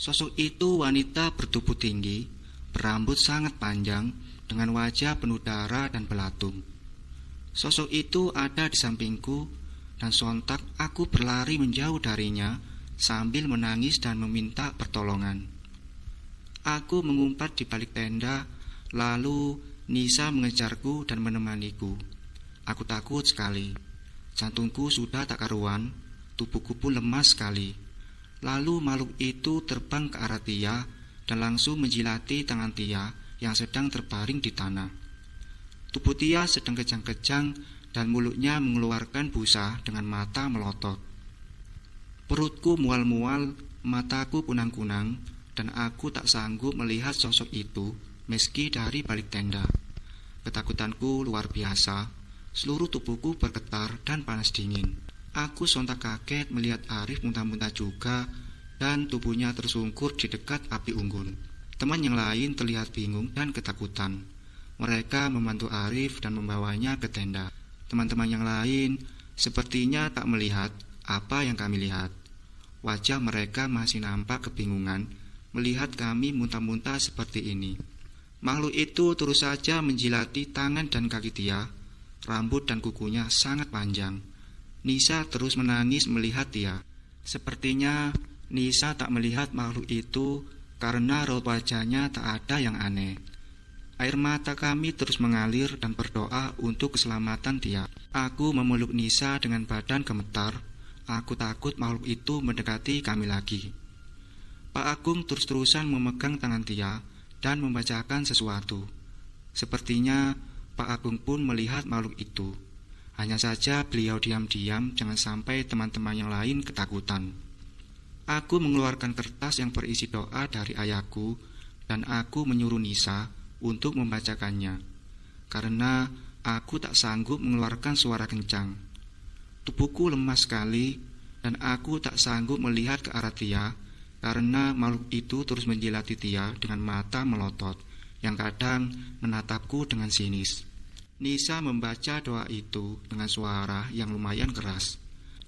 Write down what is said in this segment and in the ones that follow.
Sosok itu wanita bertubuh tinggi, berambut sangat panjang, dengan wajah penuh darah dan belatung. Sosok itu ada di sampingku, dan sontak aku berlari menjauh darinya sambil menangis dan meminta pertolongan. Aku mengumpat di balik tenda, lalu Nisa mengejarku dan menemaniku. Aku takut sekali. Jantungku sudah tak karuan, tubuhku pun lemas sekali. Lalu makhluk itu terbang ke arah Tia dan langsung menjilati tangan Tia yang sedang terbaring di tanah. Tubuh Tia sedang kejang-kejang dan mulutnya mengeluarkan busa dengan mata melotot. Perutku mual-mual, mataku kunang-kunang, dan aku tak sanggup melihat sosok itu meski dari balik tenda. Ketakutanku luar biasa, seluruh tubuhku bergetar dan panas dingin. Aku sontak kaget melihat Arif muntah-muntah juga dan tubuhnya tersungkur di dekat api unggun. Teman yang lain terlihat bingung dan ketakutan. Mereka membantu Arif dan membawanya ke tenda. Teman-teman yang lain sepertinya tak melihat apa yang kami lihat. Wajah mereka masih nampak kebingungan melihat kami muntah-muntah seperti ini. Makhluk itu terus saja menjilati tangan dan kaki Tia. Rambut dan kukunya sangat panjang. Nisa terus menangis melihat Tia. Sepertinya Nisa tak melihat makhluk itu karena raut wajahnya tak ada yang aneh. Air mata kami terus mengalir dan berdoa untuk keselamatan Tia. Aku memeluk Nisa dengan badan gemetar. Aku takut makhluk itu mendekati kami lagi. Pak Agung terus-terusan memegang tangan Tia dan membacakan sesuatu. Sepertinya Pak Agung pun melihat makhluk itu. Hanya saja beliau diam-diam, jangan sampai teman-teman yang lain ketakutan. Aku mengeluarkan kertas yang berisi doa dari ayahku dan aku menyuruh Nisa untuk membacakannya, karena aku tak sanggup mengeluarkan suara kencang. Tubuhku lemas sekali dan aku tak sanggup melihat ke arah Tia karena makhluk itu terus menjilati Tia dengan mata melotot yang kadang menatapku dengan sinis. Nisa membaca doa itu dengan suara yang lumayan keras.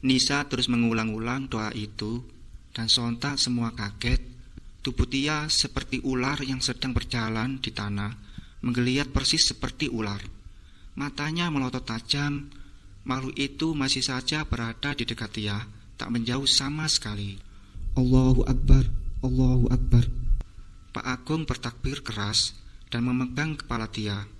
Nisa terus mengulang-ulang doa itu dan sontak semua kaget. Tubuh Tia seperti ular yang sedang berjalan di tanah, menggeliat persis seperti ular. Matanya melotot tajam. Makhluk itu masih saja berada di dekat Tia, tak menjauh sama sekali. Allahu Akbar, Allahu Akbar. Pak Agung bertakbir keras dan memegang kepala Tia.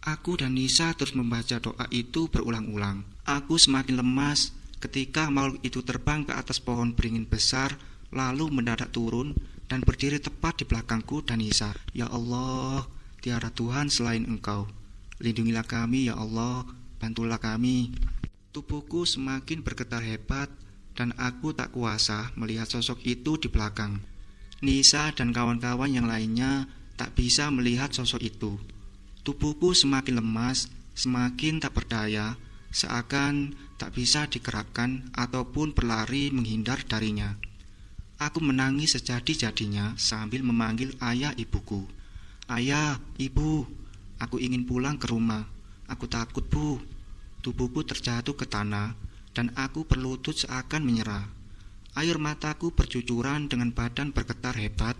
Aku dan Nisa terus membaca doa itu berulang-ulang. Aku semakin lemas ketika makhluk itu terbang ke atas pohon beringin besar, lalu mendadak turun dan berdiri tepat di belakangku dan Nisa. Ya Allah, tiada Tuhan selain Engkau. Lindungilah kami ya Allah, bantulah kami. Tubuhku semakin bergetar hebat dan aku tak kuasa melihat sosok itu di belakang. Nisa dan kawan-kawan yang lainnya tak bisa melihat sosok itu. Tubuhku semakin lemas, semakin tak berdaya, seakan tak bisa digerakkan ataupun berlari menghindar darinya. Aku menangis sejadi-jadinya sambil memanggil ayah ibuku. Ayah, ibu, aku ingin pulang ke rumah. Aku takut, Bu. Tubuhku terjatuh ke tanah dan aku berlutut seakan menyerah. Air mataku bercucuran dengan badan bergetar hebat.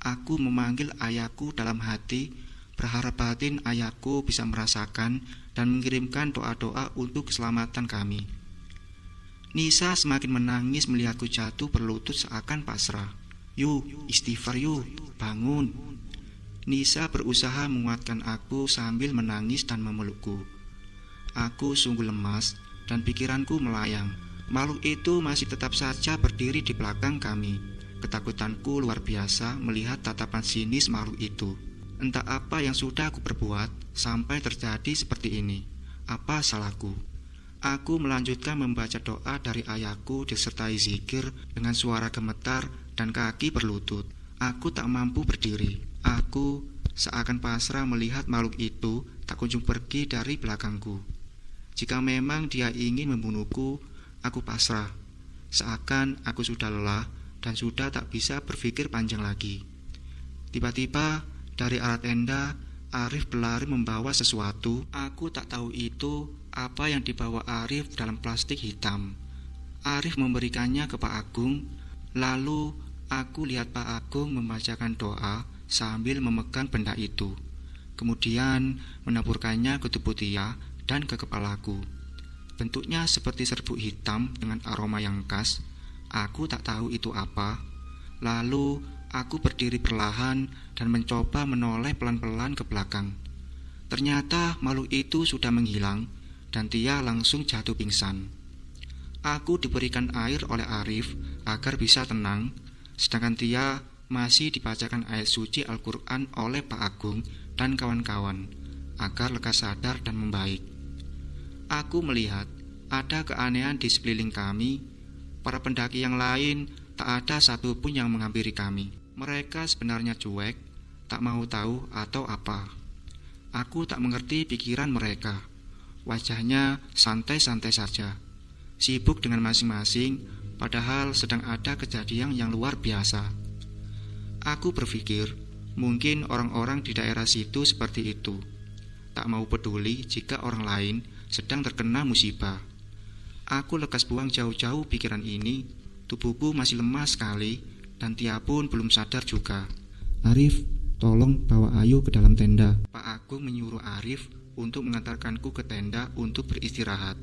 Aku memanggil ayahku dalam hati, berharap batin ayahku bisa merasakan dan mengirimkan doa-doa untuk keselamatan kami. Nisa semakin menangis melihatku jatuh berlutut seakan pasrah. Yuk, istighfar yuk, bangun. Nisa berusaha menguatkan aku sambil menangis dan memelukku. Aku sungguh lemas dan pikiranku melayang. Makhluk itu masih tetap saja berdiri di belakang kami. Ketakutanku luar biasa melihat tatapan sinis makhluk itu. Entah apa yang sudah aku perbuat sampai terjadi seperti ini. Apa salahku? Aku melanjutkan membaca doa dari ayahku disertai zikir dengan suara gemetar dan kaki berlutut. Aku tak mampu berdiri. Aku seakan pasrah melihat makhluk itu tak kunjung pergi dari belakangku. Jika memang dia ingin membunuhku, aku pasrah. Seakan aku sudah lelah dan sudah tak bisa berpikir panjang lagi. Tiba-tiba dari arah tenda, Arif berlari membawa sesuatu. Aku tak tahu itu apa yang dibawa Arif dalam plastik hitam. Arif memberikannya ke Pak Agung, lalu Aku lihat Pak Agung membacakan doa sambil memegang benda itu. Kemudian menaburkannya ke tubuh Tia dan ke kepalaku. Bentuknya seperti serbuk hitam dengan aroma yang khas. Aku tak tahu itu apa. Lalu aku berdiri perlahan dan mencoba menoleh pelan-pelan ke belakang. Ternyata makhluk itu sudah menghilang dan Tia langsung jatuh pingsan. Aku diberikan air oleh Arif agar bisa tenang, sedangkan Tia masih dibacakan ayat suci Al-Quran oleh Pak Agung dan kawan-kawan agar lekas sadar dan membaik. Aku melihat ada keanehan di sekeliling kami. Para pendaki yang lain tak ada satupun yang menghampiri kami. Mereka sebenarnya cuek, tak mau tahu atau apa. Aku tak mengerti pikiran mereka. Wajahnya santai-santai saja, sibuk dengan masing-masing, padahal sedang ada kejadian yang luar biasa. Aku berpikir, mungkin orang-orang di daerah situ seperti itu, tak mau peduli jika orang lain sedang terkena musibah. Aku lekas buang jauh-jauh pikiran ini. Tubuhku masih lemah sekali, dan Tia pun belum sadar juga. Arif, tolong bawa Ayu ke dalam tenda. Pak Agung menyuruh Arif untuk mengantarkanku ke tenda untuk beristirahat.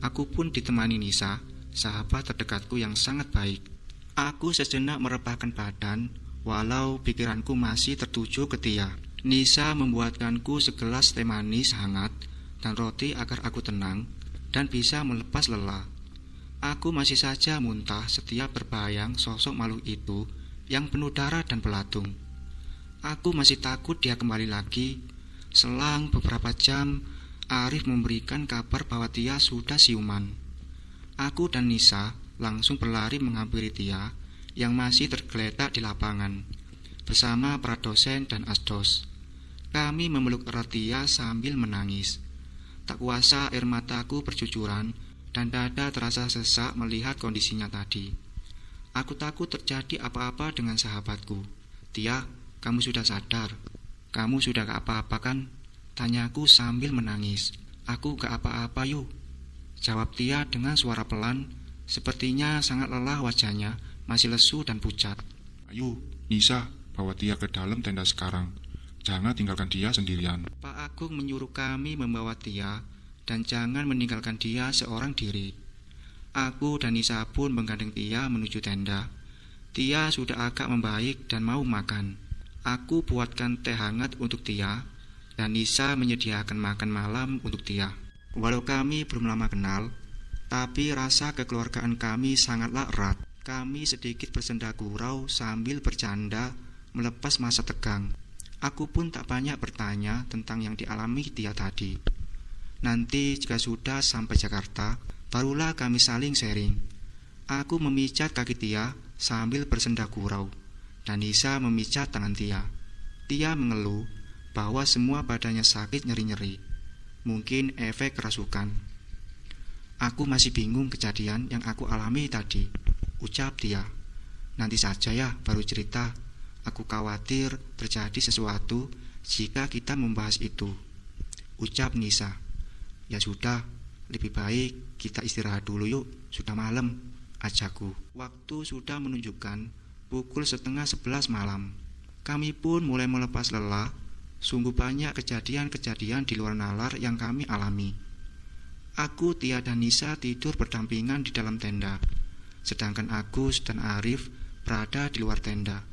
Aku pun ditemani Nisa, sahabat terdekatku yang sangat baik. Aku sejenak merebahkan badan, walau pikiranku masih tertuju ke Tia. Nisa membuatkanku segelas teh manis hangat dan roti agar aku tenang dan bisa melepas lelah. Aku masih saja muntah setiap berbayang sosok makhluk itu yang penuh darah dan belatung. Aku masih takut dia kembali lagi. Selang beberapa jam, Arif memberikan kabar bahwa Tia sudah siuman. Aku dan Nisa langsung berlari menghampiri Tia yang masih tergeletak di lapangan bersama para dosen dan asdos. Kami memeluk erat Tia sambil menangis. Tak kuasa air mataku bercucuran dan dada terasa sesak melihat kondisinya tadi. Aku takut terjadi apa-apa dengan sahabatku. Tia, kamu sudah sadar? Kamu sudah gak apa-apa kan? Tanyaku sambil menangis. Aku gak apa-apa yuk, jawab Tia dengan suara pelan. Sepertinya sangat lelah wajahnya, masih lesu dan pucat. Ayo, Nisa, bawa Tia ke dalam tenda sekarang. Jangan tinggalkan dia sendirian. Pak Agung menyuruh kami membawa Tia dan jangan meninggalkan dia seorang diri. Aku dan Nisa pun menggandeng Tia menuju tenda. Tia sudah agak membaik dan mau makan. Aku buatkan teh hangat untuk Tia dan Nisa menyediakan makan malam untuk Tia. Walau kami belum lama kenal, tapi rasa kekeluargaan kami sangatlah erat. Kami sedikit bersenda gurau sambil bercanda melepas masa tegang. Aku pun tak banyak bertanya tentang yang dialami Tia tadi. Nanti jika sudah sampai Jakarta, barulah kami saling sharing. Aku memijat kaki Tia sambil bersenda gurau, dan Nisa memijat tangan Tia. Tia mengeluh bahwa semua badannya sakit nyeri-nyeri. Mungkin efek kerasukan. Aku masih bingung kejadian yang aku alami tadi, ucap Tia. Nanti saja ya baru cerita. Aku khawatir terjadi sesuatu jika kita membahas itu, ucap Nisa. Ya sudah, lebih baik kita istirahat dulu yuk, sudah malam, ajakku. Waktu sudah menunjukkan pukul 10:30 malam. Kami pun mulai melepas lelah. Sungguh banyak kejadian-kejadian di luar nalar yang kami alami. Aku, Tia dan Nisa tidur berdampingan di dalam tenda, sedangkan Agus dan Arif berada di luar tenda.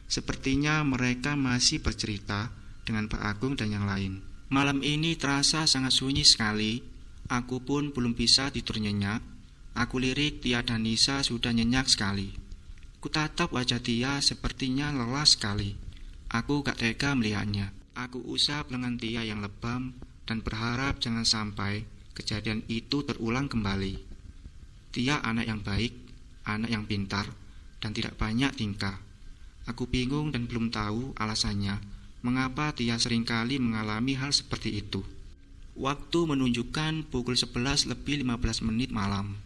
Sepertinya mereka masih bercerita dengan Pak Agung dan yang lain. Malam ini terasa sangat sunyi sekali. Aku pun belum bisa tidur nyenyak. Aku lirik Tia dan Nisa sudah nyenyak sekali. Kutatap wajah Tia sepertinya lelah sekali. Aku gak tega melihatnya. Aku usap lengan Tia yang lebam dan berharap jangan sampai kejadian itu terulang kembali. Tia anak yang baik, anak yang pintar, dan tidak banyak tingkah. Aku bingung dan belum tahu alasannya mengapa Tia seringkali mengalami hal seperti itu. Waktu menunjukkan pukul 11:15 malam,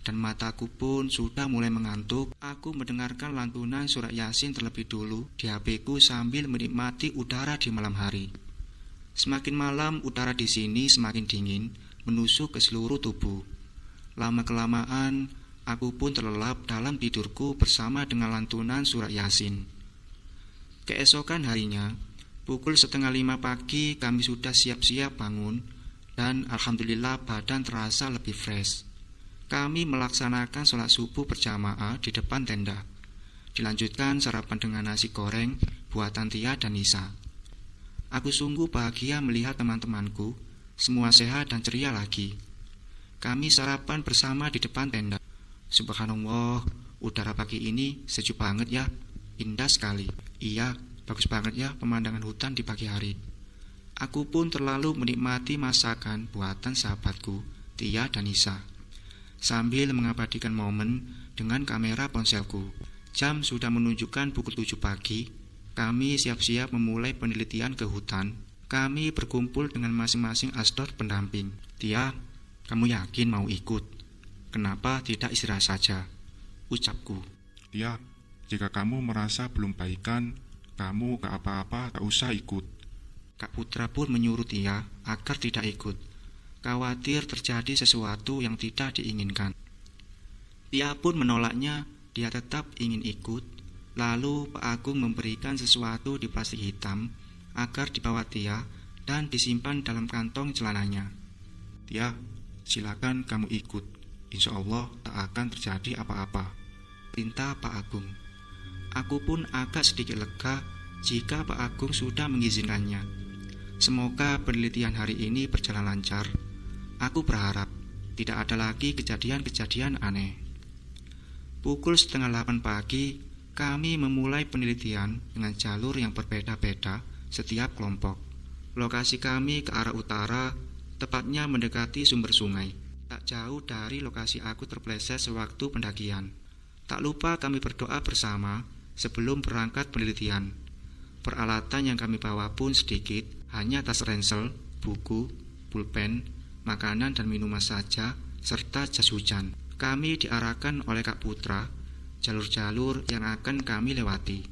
dan mataku pun sudah mulai mengantuk. Aku mendengarkan lantunan surat Yasin terlebih dulu di HP-ku sambil menikmati udara di malam hari. Semakin malam udara di sini semakin dingin, menusuk ke seluruh tubuh. Lama-kelamaan Aku pun terlelap dalam tidurku bersama dengan lantunan surat Yasin. Keesokan harinya, pukul 4:30 pagi kami sudah siap-siap bangun dan alhamdulillah badan terasa lebih fresh. Kami melaksanakan sholat subuh berjamaah di depan tenda. Dilanjutkan sarapan dengan nasi goreng buatan Tia dan Nisa. Aku sungguh bahagia melihat teman-temanku semua sehat dan ceria lagi. Kami sarapan bersama di depan tenda. Subhanallah, udara pagi ini sejuk banget ya, indah sekali. Iya, bagus banget ya pemandangan hutan di pagi hari. Aku pun terlalu menikmati masakan buatan sahabatku, Tia dan Nisa, sambil mengabadikan momen dengan kamera ponselku. Jam sudah menunjukkan pukul 7 pagi. Kami siap-siap memulai penelitian ke hutan. Kami berkumpul dengan masing-masing asdor pendamping. Tia, kamu yakin mau ikut? Kenapa tidak istirahat saja? Ucapku. Tia, jika kamu merasa belum baikan, kamu gak apa-apa, gak usah ikut. Kak Putra pun menyuruh Tia agar tidak ikut, khawatir terjadi sesuatu yang tidak diinginkan. Tia pun menolaknya, dia tetap ingin ikut. Lalu Pak Agung memberikan sesuatu di plastik hitam agar dibawa Tia dan disimpan dalam kantong celananya. Tia, silakan kamu ikut. Insya Allah tak akan terjadi apa-apa, perintah Pak Agung. Aku pun agak sedikit lega jika Pak Agung sudah mengizinkannya. Semoga penelitian hari ini berjalan lancar. Aku berharap tidak ada lagi kejadian-kejadian aneh. Pukul 7:30 pagi, kami memulai penelitian dengan jalur yang berbeda-beda setiap kelompok. Lokasi kami ke arah utara, tepatnya mendekati sumber sungai. Tak jauh dari lokasi aku terpleset sewaktu pendakian. Tak lupa kami berdoa bersama sebelum berangkat penelitian. Peralatan yang kami bawa pun sedikit, hanya tas ransel, buku, pulpen, makanan dan minuman saja, serta jas hujan. Kami diarahkan oleh Kak Putra, jalur-jalur yang akan kami lewati.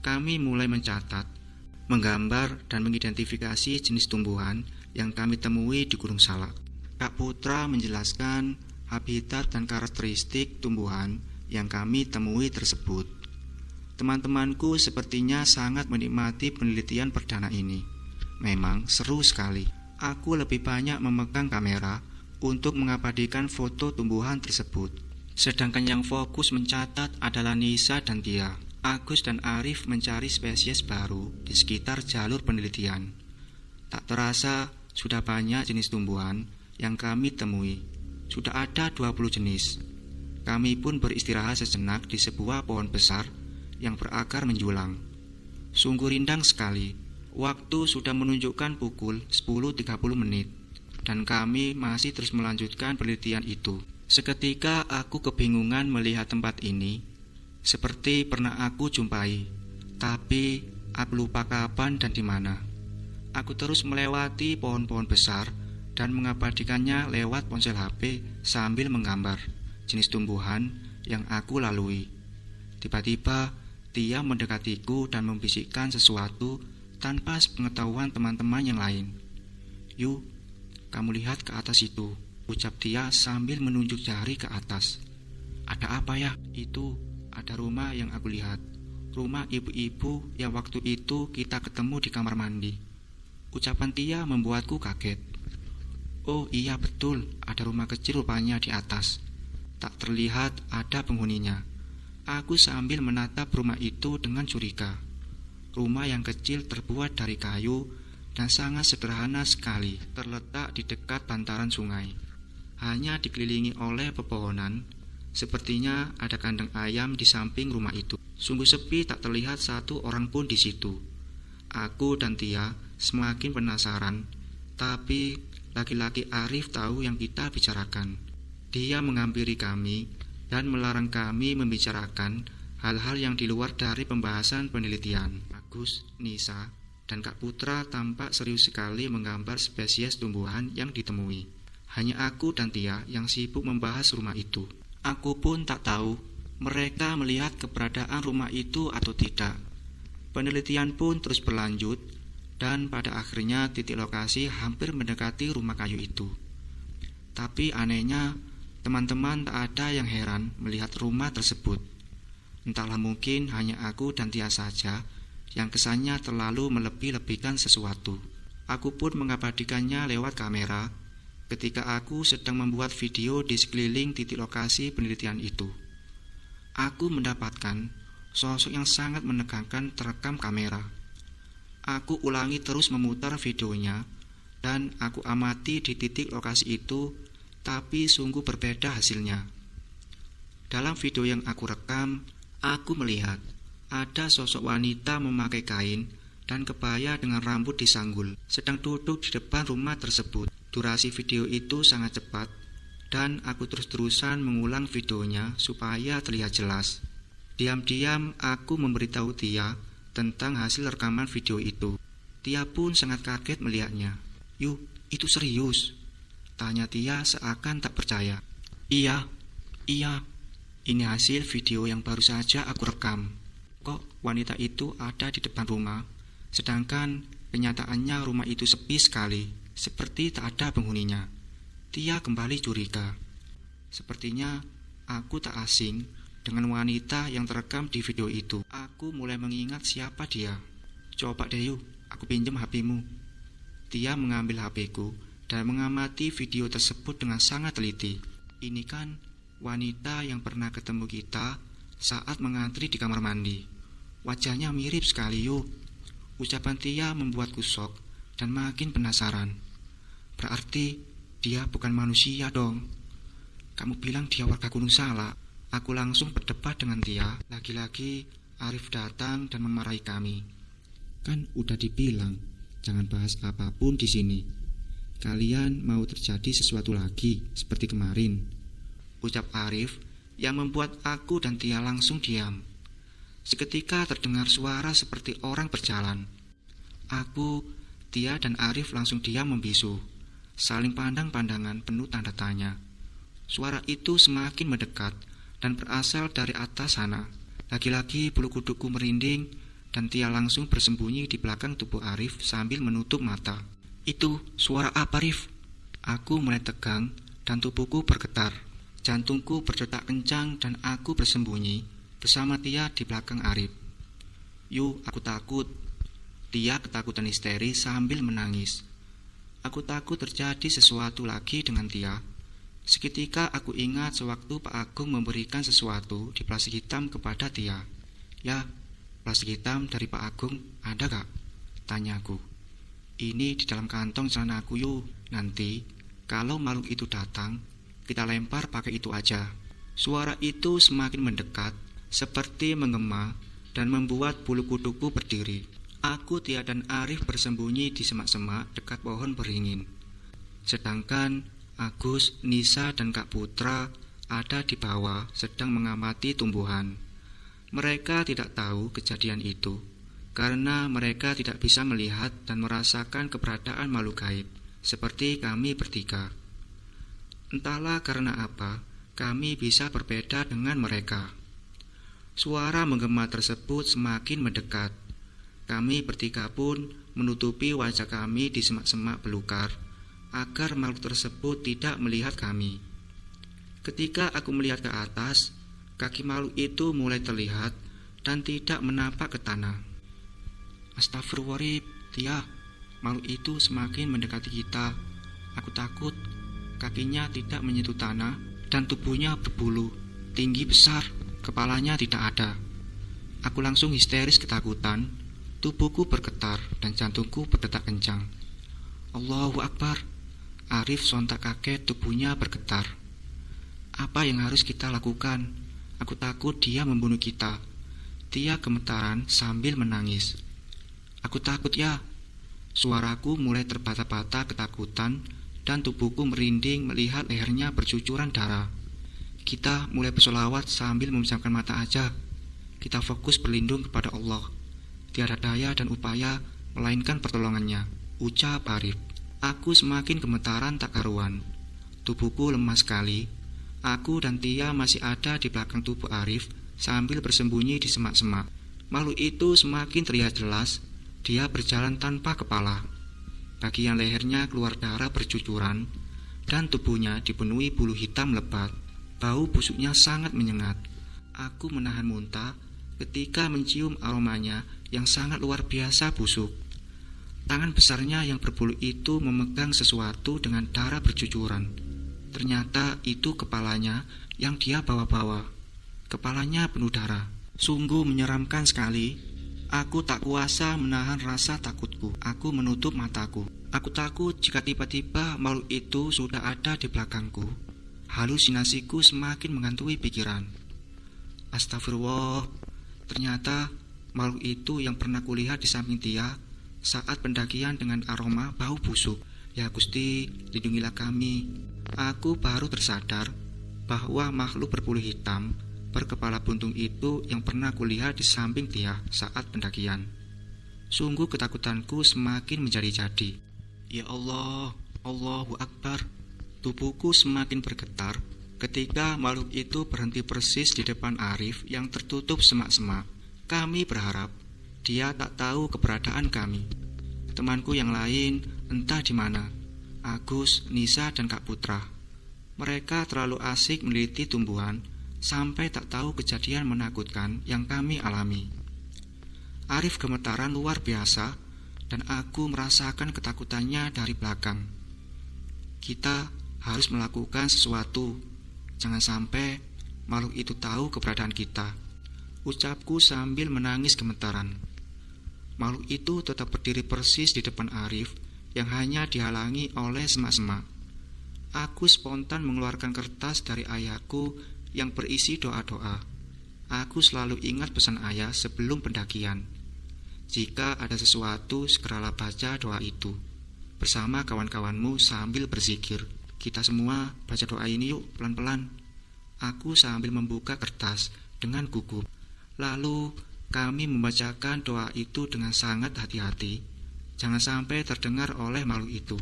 Kami mulai mencatat, menggambar dan mengidentifikasi jenis tumbuhan yang kami temui di Gunung Salak. Kak Putra menjelaskan habitat dan karakteristik tumbuhan yang kami temui tersebut. Teman-temanku sepertinya sangat menikmati penelitian perdana ini. Memang seru sekali. Aku lebih banyak memegang kamera untuk mengabadikan foto tumbuhan tersebut. Sedangkan yang fokus mencatat adalah Nisa dan Tia. Agus dan Arif mencari spesies baru di sekitar jalur penelitian. Tak terasa sudah banyak jenis tumbuhan yang kami temui. Sudah ada 20 jenis. Kami pun beristirahat sejenak di sebuah pohon besar yang berakar menjulang. Sungguh rindang sekali. Waktu sudah menunjukkan pukul 10.30 dan kami masih terus melanjutkan penelitian itu. Seketika aku kebingungan melihat tempat ini, seperti pernah aku jumpai, tapi aku lupa kapan dan di mana. Aku terus melewati pohon-pohon besar dan mengabadikannya lewat ponsel HP sambil menggambar jenis tumbuhan yang aku lalui. Tiba-tiba Tia mendekatiku dan membisikkan sesuatu tanpa sepengetahuan teman-teman yang lain. "Yuk, kamu lihat ke atas itu," ucap Tia sambil menunjuk jari ke atas. "Ada apa ya?" "Itu, ada rumah yang aku lihat. Rumah ibu-ibu yang waktu itu kita ketemu di kamar mandi." Ucapan Tia membuatku kaget. Oh iya betul, ada rumah kecil rupanya di atas. Tak terlihat ada penghuninya. Aku sambil menatap rumah itu dengan curiga. Rumah yang kecil terbuat dari kayu dan sangat sederhana sekali, terletak di dekat bantaran sungai. Hanya dikelilingi oleh pepohonan. Sepertinya ada kandang ayam di samping rumah itu. Sungguh sepi, tak terlihat satu orang pun di situ. Aku dan Tia semakin penasaran, tapi laki-laki Arif tahu yang kita bicarakan. Dia menghampiri kami dan melarang kami membicarakan hal-hal yang di luar dari pembahasan penelitian. Agus, Nisa, dan Kak Putra tampak serius sekali menggambar spesies tumbuhan yang ditemui. Hanya aku dan Tia yang sibuk membahas rumah itu. Aku pun tak tahu mereka melihat keberadaan rumah itu atau tidak. Penelitian pun terus berlanjut dan pada akhirnya titik lokasi hampir mendekati rumah kayu itu. Tapi anehnya, Teman-teman tak ada yang heran melihat rumah tersebut. Entahlah, mungkin hanya aku dan Tia saja yang kesannya terlalu melebih-lebihkan sesuatu. Aku pun mengabadikannya lewat kamera ketika aku sedang membuat video di sekeliling titik lokasi penelitian itu. Aku mendapatkan sosok yang sangat menegangkan terekam kamera. Aku ulangi terus memutar videonya dan aku amati di titik lokasi itu, tapi sungguh berbeda hasilnya. Dalam video yang aku rekam, aku melihat ada sosok wanita memakai kain dan kebaya dengan rambut disanggul, sedang duduk di depan rumah tersebut. Durasi video itu sangat cepat, dan aku terus-terusan mengulang videonya supaya terlihat jelas. Diam-diam aku memberitahu Tia tentang hasil rekaman video itu. Tia pun sangat kaget melihatnya. "Yuk, itu serius?" tanya Tia seakan tak percaya. Iya, ini hasil video yang baru saja aku rekam. Kok wanita itu ada di depan rumah, sedangkan kenyataannya rumah itu sepi sekali, seperti tak ada penghuninya. Tia kembali curiga. Sepertinya aku tak asing dengan wanita yang terekam di video itu. Aku mulai mengingat siapa dia. "Coba deh yuk, aku pinjam HP-mu." Tia mengambil HP-ku dan mengamati video tersebut dengan sangat teliti. Ini kan wanita yang pernah ketemu kita saat mengantri di kamar mandi. Wajahnya mirip sekali yuk. Ucapan Tia membuatku shock dan makin penasaran. Berarti dia bukan manusia dong. Kamu bilang dia warga Gunung Salak. Aku langsung berdebat dengan Tia. Lagi-lagi Arif datang dan memarahi kami. Kan udah dibilang jangan bahas apapun di sini. Kalian mau terjadi sesuatu lagi seperti kemarin, ucap Arif yang membuat aku dan Tia langsung diam. Seketika terdengar suara seperti orang berjalan. Aku, Tia dan Arif langsung diam membisu, saling pandang-pandangan penuh tanda tanya. Suara itu semakin mendekat dan berasal dari atas sana. Lagi-lagi bulu kuduku merinding dan Tia langsung bersembunyi di belakang tubuh Arif sambil menutup mata. "Itu suara apa, Arif?" Aku mulai tegang dan tubuhku bergetar. Jantungku berdetak kencang dan aku bersembunyi bersama Tia di belakang Arif. "Yuk, aku takut." Tia ketakutan histeris sambil menangis. Aku takut terjadi sesuatu lagi dengan Tia. Seketika aku ingat sewaktu Pak Agung memberikan sesuatu di plastik hitam kepada Tia. "Ya, plastik hitam dari Pak Agung ada gak?" tanyaku. "Ini di dalam kantong celana aku yuk. Nanti kalau makhluk itu datang, kita lempar pakai itu aja." Suara itu semakin mendekat, seperti menggema dan membuat bulu kuduku berdiri. Aku, Tia dan Arif bersembunyi di semak-semak dekat pohon beringin. Sedangkan Agus, Nisa dan Kak Putra ada di bawah sedang mengamati tumbuhan. Mereka tidak tahu kejadian itu, karena mereka tidak bisa melihat dan merasakan keberadaan makhluk gaib, seperti kami bertiga. Entahlah karena apa, kami bisa berbeda dengan mereka. Suara menggema tersebut semakin mendekat. Kami bertiga pun menutupi wajah kami di semak-semak belukar, agar makhluk tersebut tidak melihat kami. Ketika aku melihat ke atas, kaki makhluk itu mulai terlihat dan tidak menapak ke tanah. Astagfirullahaladzim, Tia, makhluk itu semakin mendekati kita. Aku takut kakinya tidak menyentuh tanah dan tubuhnya berbulu, tinggi besar, kepalanya tidak ada. Aku langsung histeris ketakutan, tubuhku bergetar dan jantungku berdetak kencang. Allahu Akbar. Arif sontak kaget, tubuhnya bergetar. Apa yang harus kita lakukan? Aku takut dia membunuh kita. Tia gemetaran sambil menangis. Aku takut ya. Suaraku mulai terbata-bata ketakutan dan tubuhku merinding melihat lehernya bercucuran darah. Kita mulai bersolawat sambil memejamkan mata aja. Kita fokus berlindung kepada Allah. Tiada daya dan upaya melainkan pertolongannya, ucap Arif. Aku semakin gemetaran tak karuan. Tubuhku lemah sekali. Aku dan Tia masih ada di belakang tubuh Arif sambil bersembunyi di semak-semak. Makhluk itu semakin terlihat jelas. Dia berjalan tanpa kepala. Bagian lehernya keluar darah bercucuran dan tubuhnya dipenuhi bulu hitam lebat. Bau busuknya sangat menyengat. Aku menahan muntah ketika mencium aromanya yang sangat luar biasa busuk. Tangan besarnya yang berbulu itu memegang sesuatu dengan darah bercucuran. Ternyata itu kepalanya yang dia bawa-bawa. Kepalanya penuh darah. Sungguh menyeramkan sekali. Aku tak kuasa menahan rasa takutku. Aku menutup mataku. Aku takut jika tiba-tiba makhluk itu sudah ada di belakangku. Halusinasiku semakin menghantui pikiran. Astagfirullah. Ternyata makhluk itu yang pernah kulihat di samping Tia saat pendakian dengan aroma bau busuk. Ya Gusti, lindungilah kami. Aku baru tersadar bahwa makhluk berbulu hitam berkepala buntung itu yang pernah kulihat di samping Tia saat pendakian. Sungguh ketakutanku semakin menjadi-jadi. Ya Allah, Allahu Akbar. Tubuhku semakin bergetar ketika makhluk itu berhenti persis di depan Arif yang tertutup semak-semak. Kami berharap dia tak tahu keberadaan kami. Temanku yang lain entah di mana. Agus, Nisa, dan Kak Putra. Mereka terlalu asik meneliti tumbuhan sampai tak tahu kejadian menakutkan yang kami alami. Arif gemetaran luar biasa dan aku merasakan ketakutannya dari belakang. Kita harus melakukan sesuatu. Jangan sampai makhluk itu tahu keberadaan kita, ucapku sambil menangis gemetaran. Makhluk itu tetap berdiri persis di depan Arif yang hanya dihalangi oleh semak-semak. Aku spontan mengeluarkan kertas dari ayahku yang berisi doa-doa. Aku selalu ingat pesan ayah sebelum pendakian. Jika ada sesuatu, segeralah baca doa itu bersama kawan-kawanmu sambil berzikir. Kita semua baca doa ini yuk pelan-pelan. Aku sambil membuka kertas dengan gugup. Lalu kami membacakan doa itu dengan sangat hati-hati. Jangan sampai terdengar oleh makhluk itu.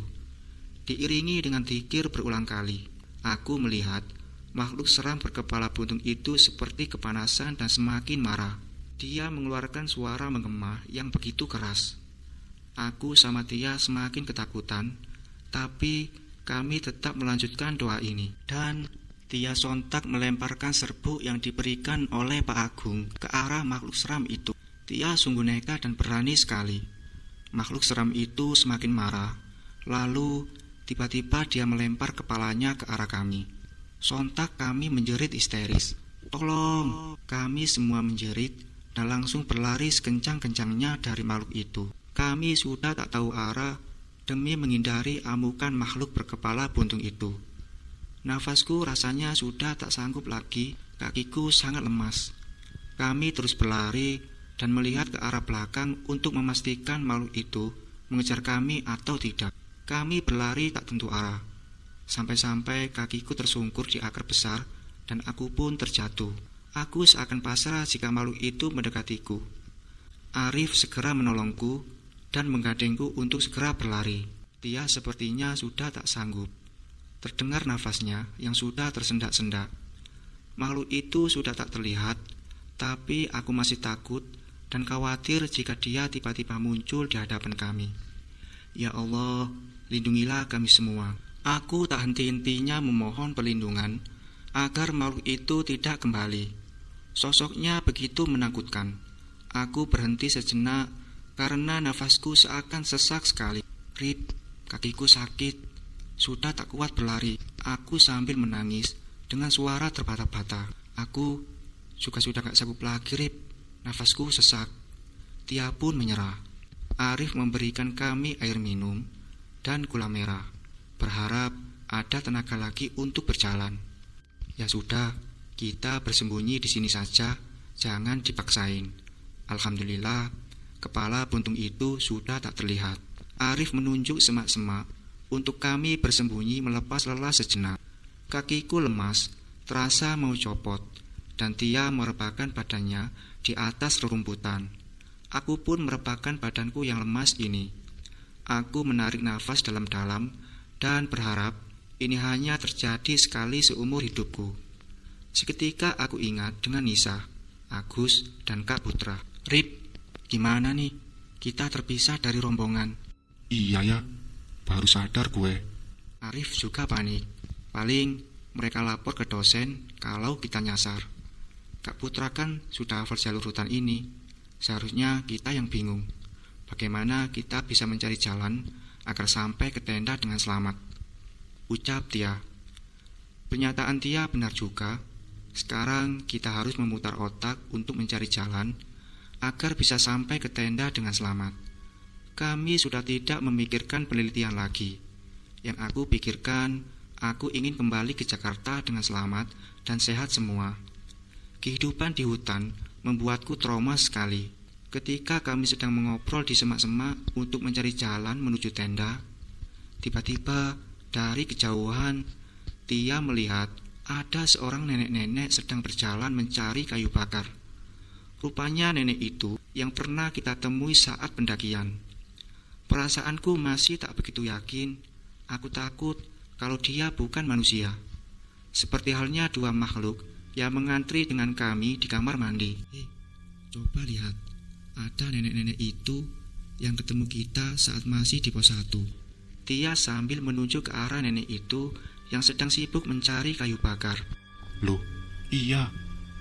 Diiringi dengan zikir berulang kali. Aku melihat makhluk seram berkepala buntung itu seperti kepanasan dan semakin marah. Dia mengeluarkan suara menggema yang begitu keras. Aku sama Tia semakin ketakutan, tapi kami tetap melanjutkan doa ini. Dan Tia sontak melemparkan serbuk yang diberikan oleh Pak Agung ke arah makhluk seram itu. Tia sungguh nekat dan berani sekali. Makhluk seram itu semakin marah. Lalu tiba-tiba dia melempar kepalanya ke arah kami. Sontak kami menjerit histeris. Tolong! Kami semua menjerit dan langsung berlari sekencang-kencangnya dari makhluk itu. Kami sudah tak tahu arah demi menghindari amukan makhluk berkepala buntung itu. Nafasku rasanya sudah tak sanggup lagi, kakiku sangat lemas. Kami terus berlari dan melihat ke arah belakang untuk memastikan makhluk itu mengejar kami atau tidak. Kami berlari tak tentu arah. Sampai-sampai kakiku tersungkur di akar besar dan aku pun terjatuh. Aku seakan pasrah jika makhluk itu mendekatiku. Arif segera menolongku dan menggandengku untuk segera berlari. Dia sepertinya sudah tak sanggup. Terdengar nafasnya yang sudah tersendak-sendak. Makhluk itu sudah tak terlihat, tapi aku masih takut dan khawatir jika dia tiba-tiba muncul di hadapan kami. Ya Allah, lindungilah kami semua. Aku tak henti-hentinya memohon perlindungan agar makhluk itu tidak kembali. Sosoknya begitu menakutkan. Aku berhenti sejenak karena nafasku seakan sesak sekali. Rip, kakiku sakit. Sudah tak kuat berlari. Aku sambil menangis dengan suara terbata-bata. Aku juga sudah gak sanggup lagi, Rip. Nafasku sesak. Tia pun menyerah. Arif memberikan kami air minum dan gula merah, berharap ada tenaga lagi untuk berjalan. Ya sudah, kita bersembunyi di sini saja, jangan dipaksain. Alhamdulillah, kepala buntung itu sudah tak terlihat. Arif menunjuk semak-semak untuk kami bersembunyi melepas lelah sejenak. Kakiku lemas, terasa mau copot, dan Tia merebahkan badannya di atas rerumputan. Aku pun merebahkan badanku yang lemas ini. Aku menarik nafas dalam-dalam dan berharap ini hanya terjadi sekali seumur hidupku. Seketika aku ingat dengan Nisa, Agus, dan Kak Putra. Rip, gimana nih? Kita terpisah dari rombongan. Iya ya, baru sadar gue. Arif juga panik. Paling mereka lapor ke dosen kalau kita nyasar. Kak Putra kan sudah hafal jalur hutan ini. Seharusnya kita yang bingung. Bagaimana kita bisa mencari jalan agar sampai ke tenda dengan selamat? Ucap Tia. Pernyataan Tia benar juga. Sekarang kita harus memutar otak untuk mencari jalan agar bisa sampai ke tenda dengan selamat. Kami sudah tidak memikirkan penelitian lagi. Yang aku pikirkan, aku ingin kembali ke Jakarta dengan selamat dan sehat semua. Kehidupan di hutan membuatku trauma sekali. Ketika kami sedang mengobrol di semak-semak untuk mencari jalan menuju tenda, tiba-tiba dari kejauhan Tia melihat ada seorang nenek-nenek sedang berjalan mencari kayu bakar. Rupanya nenek itu yang pernah kita temui saat pendakian. Perasaanku masih tak begitu yakin. Aku takut kalau dia bukan manusia. Seperti halnya dua makhluk yang mengantri dengan kami di kamar mandi. Coba lihat, ada nenek-nenek itu yang ketemu kita saat masih di pos 1. Tia sambil menunjuk ke arah nenek itu yang sedang sibuk mencari kayu bakar. Loh, iya,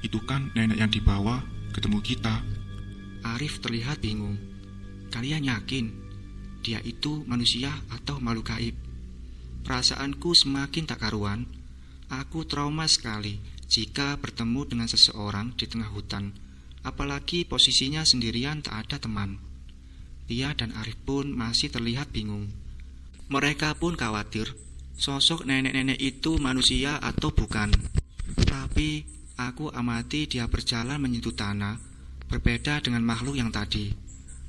itu kan nenek yang dibawa ketemu kita. Arif terlihat bingung. Kalian yakin dia itu manusia atau makhluk gaib? Perasaanku semakin tak karuan. Aku trauma sekali jika bertemu dengan seseorang di tengah hutan, apalagi posisinya sendirian tak ada teman. Tia dan Arif pun masih terlihat bingung. Mereka pun khawatir sosok nenek-nenek itu manusia atau bukan. Tapi aku amati dia berjalan menyentuh tanah, berbeda dengan makhluk yang tadi.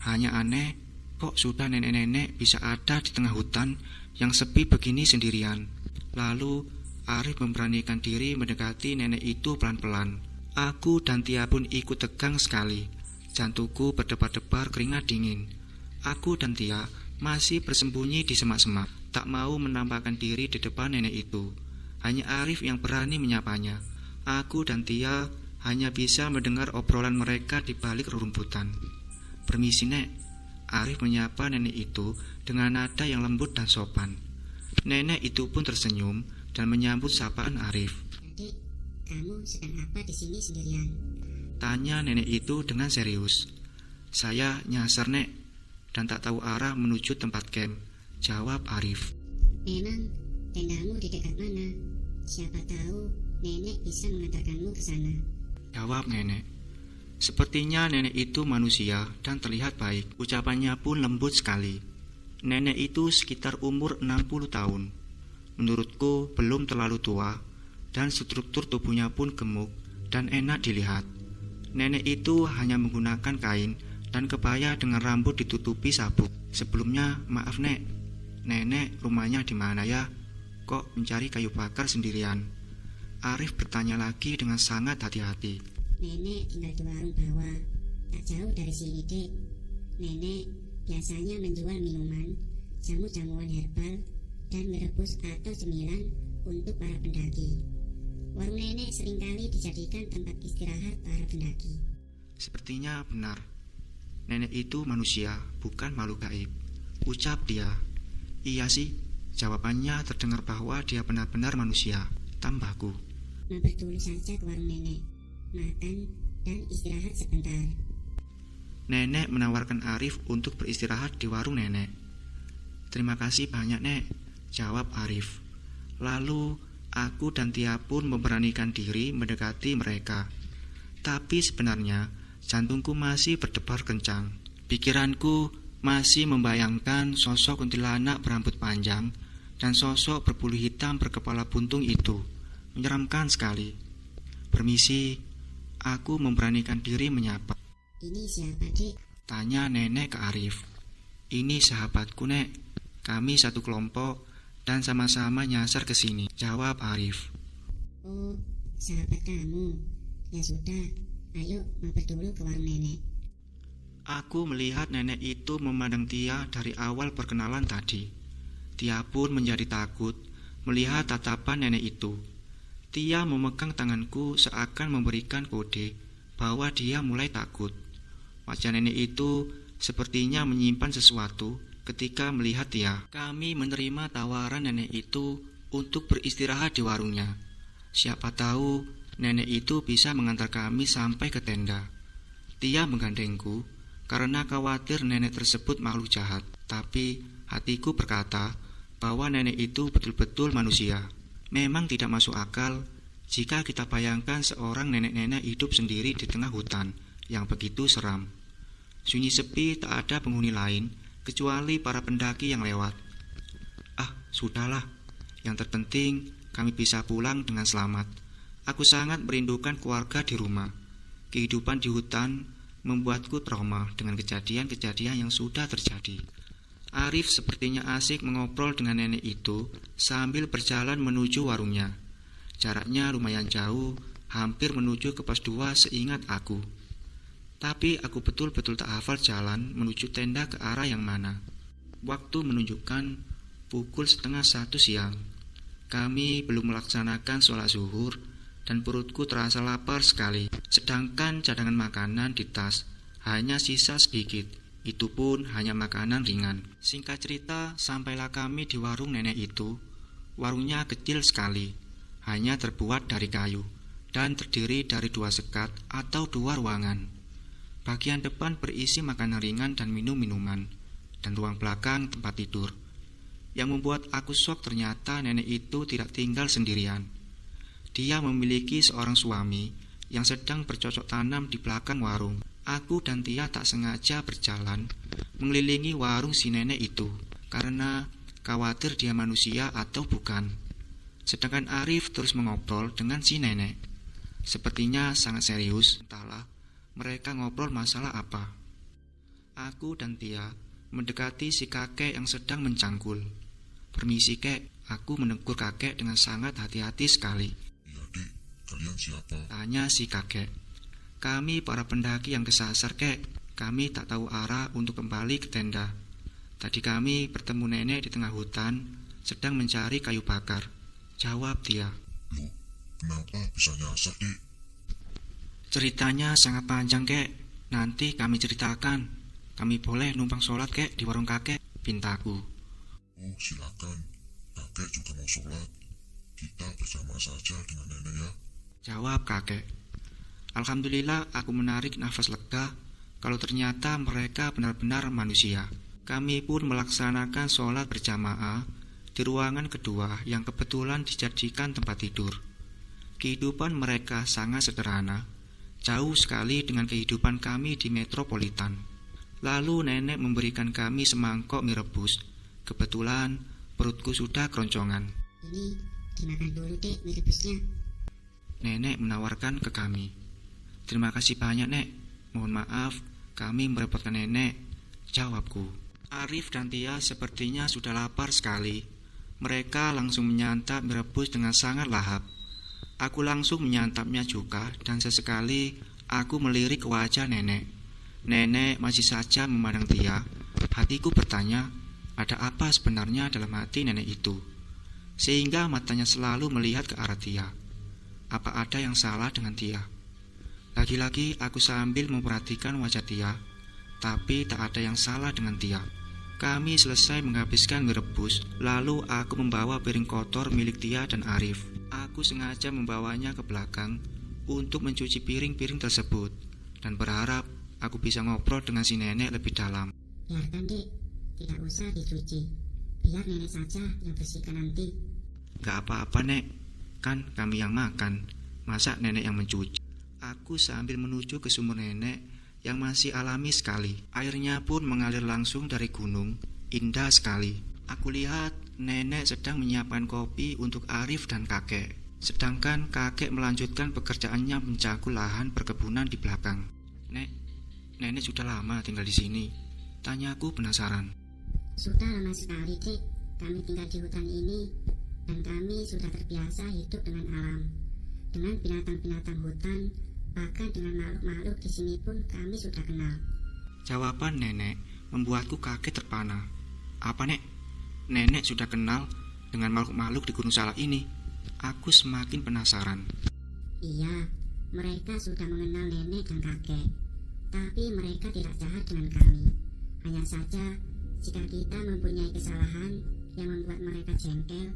Hanya aneh, kok sudah nenek-nenek bisa ada di tengah hutan yang sepi begini sendirian. Lalu Arif memberanikan diri mendekati nenek itu pelan-pelan. Aku dan Tia pun ikut tegang sekali. Jantungku berdebar-debar keringat dingin. Aku dan Tia masih bersembunyi di semak-semak, tak mau menampakkan diri di depan nenek itu. Hanya Arif yang berani menyapanya. Aku dan Tia hanya bisa mendengar obrolan mereka di balik rerumputan. Permisi, Nek. Arif menyapa nenek itu dengan nada yang lembut dan sopan. Nenek itu pun tersenyum dan menyambut sapaan Arif. Adik, kamu sedang apa di sini sendirian? Tanya nenek itu dengan serius. Saya nyasar, Nek, dan tak tahu arah menuju tempat camp, jawab Arif. Memang tendamu di dekat mana? Siapa tahu nenek bisa mengantarkanmu ke sana, jawab nenek. Sepertinya nenek itu manusia dan terlihat baik. Ucapannya pun lembut sekali. Nenek itu sekitar umur 60 tahun. Menurutku belum terlalu tua, dan struktur tubuhnya pun gemuk dan enak dilihat. Nenek itu hanya menggunakan kain dan kebaya dengan rambut ditutupi sabuk. Sebelumnya, maaf, Nek. Nenek rumahnya di mana ya? Kok mencari kayu bakar sendirian? Arif bertanya lagi dengan sangat hati-hati. Nenek tinggal di warung bawah, tak jauh dari sini, Dek. Nenek biasanya menjual minuman, jamu-jamuan herbal, dan merebus atau cemilan untuk para pendaki. Warung nenek seringkali dijadikan tempat istirahat para pendaki. Sepertinya benar. Nenek itu manusia, bukan makhluk gaib, ucap dia. Iya sih, jawabannya terdengar bahwa dia benar-benar manusia, tambahku. Mampir dulu saja ke warung nenek, makan dan istirahat sebentar. Nenek menawarkan Arif untuk beristirahat di warung nenek. Terima kasih banyak, Nek, jawab Arif. Lalu aku dan Tia pun memberanikan diri mendekati mereka. Tapi sebenarnya jantungku masih berdebar kencang. Pikiranku masih membayangkan sosok kuntilanak berambut panjang dan sosok berbulu hitam berkepala buntung itu. Menyeramkan sekali. Permisi, aku memberanikan diri menyapa. Ini siapa, Dek? Tanya nenek ke Arif. Ini sahabatku, Nek. Kami satu kelompok dan sama-sama nyasar ke sini, jawab Arif. Oh, sahabat kamu. Ya sudah, ayo mampir dulu ke warung nenek. Aku melihat nenek itu memandang Tia dari awal perkenalan tadi. Tia pun menjadi takut melihat tatapan nenek itu. Tia memegang tanganku seakan memberikan kode bahwa dia mulai takut. Wajah nenek itu sepertinya menyimpan sesuatu ketika melihat Tia. Kami menerima tawaran nenek itu untuk beristirahat di warungnya. Siapa tahu nenek itu bisa mengantar kami sampai ke tenda. Tia menggandengku karena khawatir nenek tersebut makhluk jahat. Tapi hatiku berkata bahwa nenek itu betul-betul manusia. Memang tidak masuk akal jika kita bayangkan seorang nenek-nenek hidup sendiri di tengah hutan yang begitu seram. Sunyi sepi, tak ada penghuni lain kecuali para pendaki yang lewat. Sudahlah. Yang terpenting kami bisa pulang dengan selamat. Aku sangat merindukan keluarga di rumah. Kehidupan di hutan membuatku trauma dengan kejadian-kejadian yang sudah terjadi. Arif sepertinya asik mengobrol dengan nenek itu sambil berjalan menuju warungnya. Jaraknya lumayan jauh, hampir menuju ke pos 2 seingat aku. Tapi aku betul-betul tak hafal jalan menuju tenda ke arah yang mana. Waktu menunjukkan pukul 12:30 siang. Kami belum melaksanakan sholat zuhur dan perutku terasa lapar sekali. Sedangkan cadangan makanan di tas hanya sisa sedikit. Itu pun hanya makanan ringan. Singkat cerita, sampailah kami di warung nenek itu. Warungnya kecil sekali, hanya terbuat dari kayu dan terdiri dari 2 sekat atau 2 ruangan. Bagian depan berisi makanan ringan dan minum-minuman, dan ruang belakang tempat tidur. Yang membuat aku shock ternyata nenek itu tidak tinggal sendirian. Dia memiliki seorang suami yang sedang bercocok tanam di belakang warung. Aku dan Tia tak sengaja berjalan mengelilingi warung si nenek itu karena khawatir dia manusia atau bukan. Sedangkan Arif terus mengobrol dengan si nenek. Sepertinya sangat serius, entahlah mereka ngobrol masalah apa. Aku dan Tia mendekati si kakek yang sedang mencangkul. "Permisi kek," aku menegur kakek dengan sangat hati-hati sekali. "Iya dek, kalian siapa?" tanya si kakek. "Kami para pendaki yang kesasar kek. Kami tak tahu arah untuk kembali ke tenda. Tadi kami bertemu nenek di tengah hutan sedang mencari kayu bakar," jawab dia. "Loh, kenapa bisa nyasar dek?" "Ceritanya sangat panjang kek. Nanti kami ceritakan. Kami boleh numpang sholat kek di warung kakek," pintaku. "Oh silakan, kakek juga mau sholat. Kita bersama saja dengan nenek ya," jawab kakek. Alhamdulillah aku menarik nafas lega kalau ternyata mereka benar-benar manusia. Kami pun melaksanakan sholat berjamaah di ruangan kedua yang kebetulan dijadikan tempat tidur. Kehidupan mereka sangat sederhana, jauh sekali dengan kehidupan kami di metropolitan. Lalu nenek memberikan kami semangkok mie rebus. Kebetulan perutku sudah keroncongan. "Ini dimakan dulu dek mie rebusnya," nenek menawarkan ke kami. "Terima kasih banyak nek. Mohon maaf kami merepotkan nenek," jawabku. Arif dan Tia sepertinya sudah lapar sekali. Mereka langsung menyantap mie rebus dengan sangat lahap. Aku langsung menyantapnya juga dan sesekali aku melirik ke wajah nenek. Nenek masih saja memandang Tia. Hatiku bertanya, ada apa sebenarnya dalam hati nenek itu? Sehingga matanya selalu melihat ke arah Tia. Apa ada yang salah dengan Tia? Lagi-lagi aku sambil memperhatikan wajah Tia, tapi tak ada yang salah dengan Tia. Kami selesai menghabiskan mie rebus, lalu aku membawa piring kotor milik Tia dan Arif. Aku sengaja membawanya ke belakang untuk mencuci piring-piring tersebut, dan berharap aku bisa ngobrol dengan si nenek lebih dalam. "Biarkan dek, tidak usah dicuci. Biar nenek saja yang bersihkan nanti." "Gak apa-apa nek, kan kami yang makan, masa nenek yang mencuci?" Aku sambil menuju ke sumur nenek yang masih alami sekali. Airnya pun mengalir langsung dari gunung, indah sekali. Aku lihat nenek sedang menyiapkan kopi untuk Arif dan kakek. Sedangkan kakek melanjutkan pekerjaannya mencangkul lahan perkebunan di belakang. Nenek sudah lama tinggal di sini?" tanyaku penasaran. "Sudah lama sekali dek, kami tinggal di hutan ini dan kami sudah terbiasa hidup dengan alam, dengan binatang-binatang hutan, bahkan dengan makhluk-makhluk di sini pun kami sudah kenal." Jawaban nenek membuatku kaget terpana. "Apa nek? Nenek sudah kenal dengan makhluk-makhluk di Gunung Salak ini?" Aku semakin penasaran. "Iya, mereka sudah mengenal nenek dan kakek. Tapi mereka tidak jahat dengan kami. Hanya saja Jika kita mempunyai kesalahan yang membuat mereka jengkel,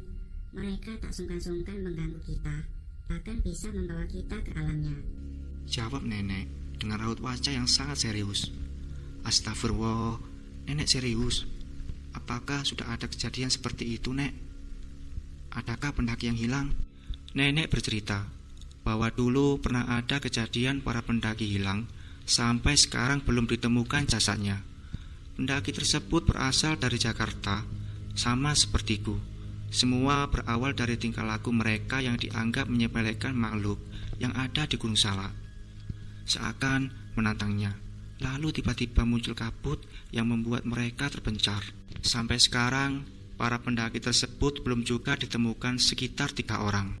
mereka tak sungkan-sungkan mengganggu kita, bahkan bisa membawa kita ke alamnya. Jawab nenek dengan raut wajah yang sangat serius. Astagfirullah, nenek serius. Apakah sudah ada kejadian seperti itu, Nek? Adakah pendaki yang hilang? Nenek bercerita bahwa dulu pernah ada kejadian para pendaki hilang, sampai sekarang belum ditemukan jasadnya. Pendaki tersebut berasal dari Jakarta, sama sepertiku. Semua berawal dari tingkah laku mereka yang dianggap menyepelekan makhluk yang ada di Gunung Salak. Seakan menantangnya, lalu tiba-tiba muncul kabut yang membuat mereka terpencar. Sampai sekarang, para pendaki tersebut belum juga ditemukan sekitar 3 orang.